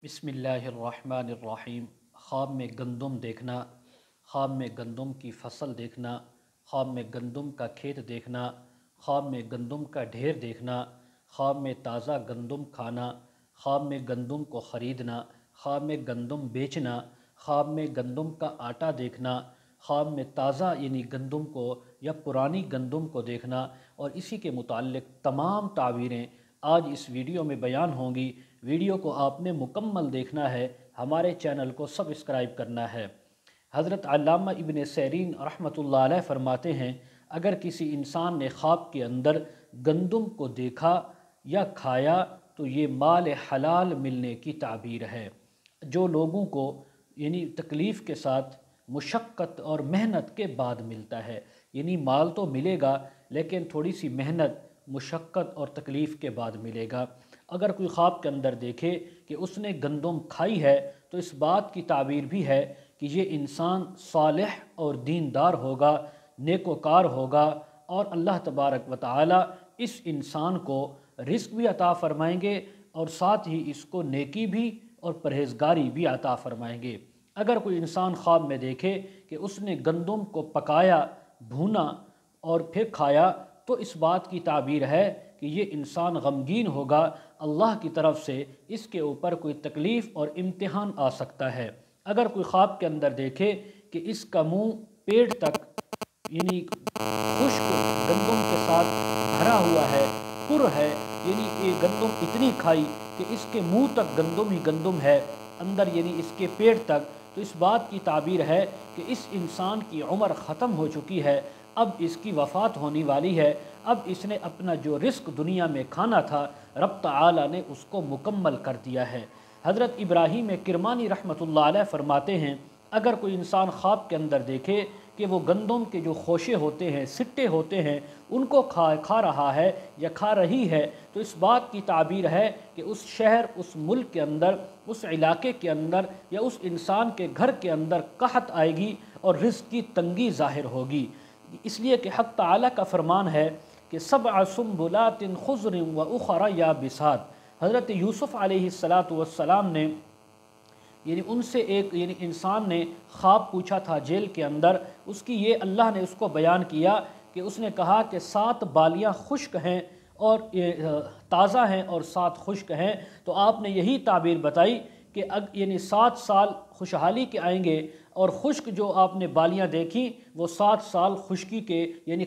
بسم اللہ الرحمن الرحیم۔ خواب میں گندم دیکھنا، خواب میں گندم کی فصل دیکھنا، خواب میں گندم کا کھیت دیکھنا، خواب میں گندم کا ڈھیر دیکھنا، خواب میں تازہ گندم کھانا، خواب میں گندم کو خریدنا، خواب میں گندم بیچنا، خواب میں گندم کا آٹا دیکھنا، خواب میں تازہ گندم کو یا پرانی گندم کو دیکھنا، اور اسی کے متعلق تمام تعبیریں آج اس ویڈیو میں بیان ہوں گی۔ ویڈیو کو آپ نے مکمل دیکھنا ہے، ہمارے چینل کو سبسکرائب کرنا ہے۔ حضرت علامہ ابن سیرین رحمۃ اللہ علیہ فرماتے ہیں، اگر کسی انسان نے خواب کے اندر گندم کو دیکھا یا کھایا تو یہ مال حلال ملنے کی تعبیر ہے۔ جو لوگوں کو تکلیف کے ساتھ مشقت اور محنت کے بعد ملتا ہے، مال تو ملے گا لیکن تھوڑی سی محنت، مشقت اور تکلیف کے بعد ملے گا۔ اگر کوئی خواب کے اندر دیکھے کہ اس نے گندم کھائی ہے تو اس بات کی تعبیر بھی ہے کہ یہ انسان صالح اور دیندار ہوگا، نیکوکار ہوگا، اور اللہ تبارک و تعالی اس انسان کو رزق بھی عطا فرمائیں گے اور ساتھ ہی اس کو نیکی بھی اور پرہیزگاری بھی عطا فرمائیں گے۔ اگر کوئی انسان خواب میں دیکھے کہ اس نے گندم کو پکایا، بھونا اور پھر کھایا تو اس بات کی تعبیر ہے کہ یہ انسان غمگین ہوگا، اللہ کی طرف سے اس کے اوپر کوئی تکلیف اور امتحان آ سکتا ہے۔ اگر کوئی خواب کے اندر دیکھے کہ اس کا منہ پیٹ تک خشک گندم کے ساتھ بھرا ہوا ہے، پر ہے، یہ گندم اتنی کھائی کہ اس کے منہ تک گندم ہی گندم ہے، اندر اس کے پیٹ تک، تو اس بات کی تعبیر ہے کہ اس انسان کی عمر ختم ہو چکی ہے، اب اس کی وفات ہونے والی ہے، اب اس نے اپنا جو رزق دنیا میں کھانا تھا رب تعالی نے اس کو مکمل کر دیا ہے۔ حضرت ابراہیم کرمانی رحمۃ اللہ علیہ فرماتے ہیں، اگر کوئی انسان خواب کے اندر دیکھے کہ وہ گندم کے جو خوشے ہوتے ہیں، سٹے ہوتے ہیں، ان کو کھا رہا ہے یا کھا رہی ہے تو اس بات کی تعبیر ہے کہ اس شہر، اس ملک کے اندر، اس علاقے کے اندر یا اس انسان کے گھر کے اندر قحط آئے گی اور رزق کی تنگی ظاہر ہوگی۔ اس لیے کہ حق تعالی کا فرمان ہے کہ سبع سنبلات خضر واخر یابسات۔ حضرت یوسف علیہ السلام نے ان سے ایک انسان نے خواب پوچھا تھا جیل کے اندر، اس کی یہ اللہ نے اس کو بیان کیا کہ اس نے کہا کہ 7 بالیاں خشک ہیں اور تازہ ہیں اور 7 خشک ہیں، تو آپ نے یہی تعبیر بتائی کہ 7 سال خوشحالی کے آئیں گے اور خشک جو آپ نے بالیاں دیکھیں وہ 7 سال خشکی کے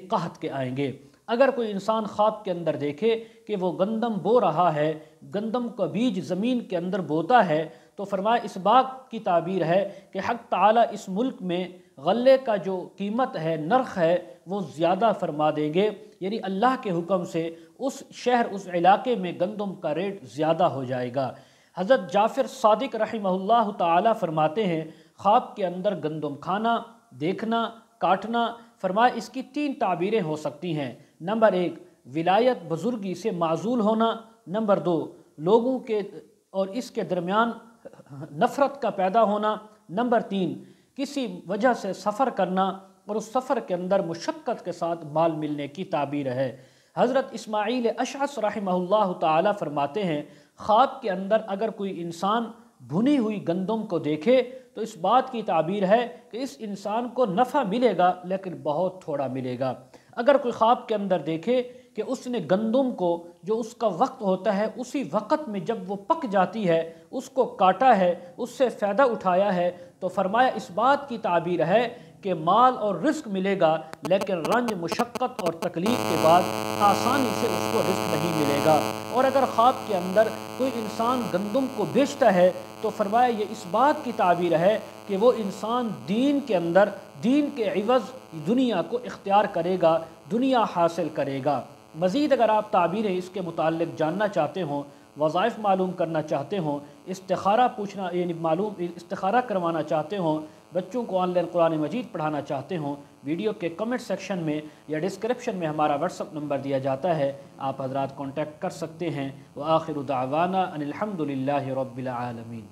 قحط کے آئیں گے۔ اگر کوئی انسان خواب کے اندر دیکھے کہ وہ گندم بو رہا ہے، گندم کا بیج زمین کے اندر بوتا ہے، تو فرمایا اس بات کی تعبیر ہے کہ حق تعالی اس ملک میں غلے کا جو قیمت ہے، نرخ ہے، وہ زیادہ فرما دیں گے، اللہ کے حکم سے اس شہر، اس علاقے میں گندم کا ریٹ زیادہ ہو جائے گا۔ حضرت جعفر صادق رحمہ اللہ تعالی فرماتے ہیں، خواب کے اندر گندم کھانا، دیکھنا، کاٹنا، فرمایا اس کی 3 تعبیریں ہو سکتی ہیں۔ نمبر 1، ولایت بزرگی سے معزول ہونا۔ نمبر 2، لوگوں کے اور اس کے درمیان نفرت کا پیدا ہونا۔ نمبر 3، کسی وجہ سے سفر کرنا اور اس سفر کے اندر مشقت کے ساتھ مال ملنے کی تعبیر ہے۔ حضرت اسماعیل اشعث رحمہ اللہ تعالی فرماتے ہیں، خواب کے اندر اگر کوئی انسان بھنی ہوئی گندم کو دیکھے تو اس بات کی تعبیر ہے کہ اس انسان کو نفع ملے گا لیکن بہت تھوڑا ملے گا۔ اگر کوئی خواب کے اندر دیکھے کہ اس نے گندم کو، جو اس کا وقت ہوتا ہے، اسی وقت میں جب وہ پک جاتی ہے اس کو کاٹا ہے، اس سے فائدہ اٹھایا ہے، تو فرمایا اس بات کی تعبیر ہے کہ مال اور رزق ملے گا لیکن رنج، مشقت اور تکلیف کے بعد آسانی سے اس کو رزق نہیں ملے گا۔ اور اگر خواب کے اندر کوئی انسان گندم کو بیچتا ہے تو فرمایا یہ اس بات کی تعبیر ہے کہ وہ انسان دین کے اندر، دین کے عوض دنیا کو اختیار کرے گا، دنیا حاصل کرے گا۔ مزید اگر آپ تعبیریں اس کے متعلق جاننا چاہتے ہوں، وظائف معلوم کرنا چاہتے ہوں، استخارہ پوچھنا استخارہ کروانا چاہتے ہوں، بچوں کو آن لائن قرآن مجید پڑھانا چاہتے ہوں، ویڈیو کے کمنٹ سیکشن میں یا ڈسکرپشن میں ہمارا واٹس ایپ نمبر دیا جاتا ہے، آپ حضرات کانٹیکٹ کر سکتے ہیں۔ وآخر دعوانا ان الحمد للہ رب العالمین۔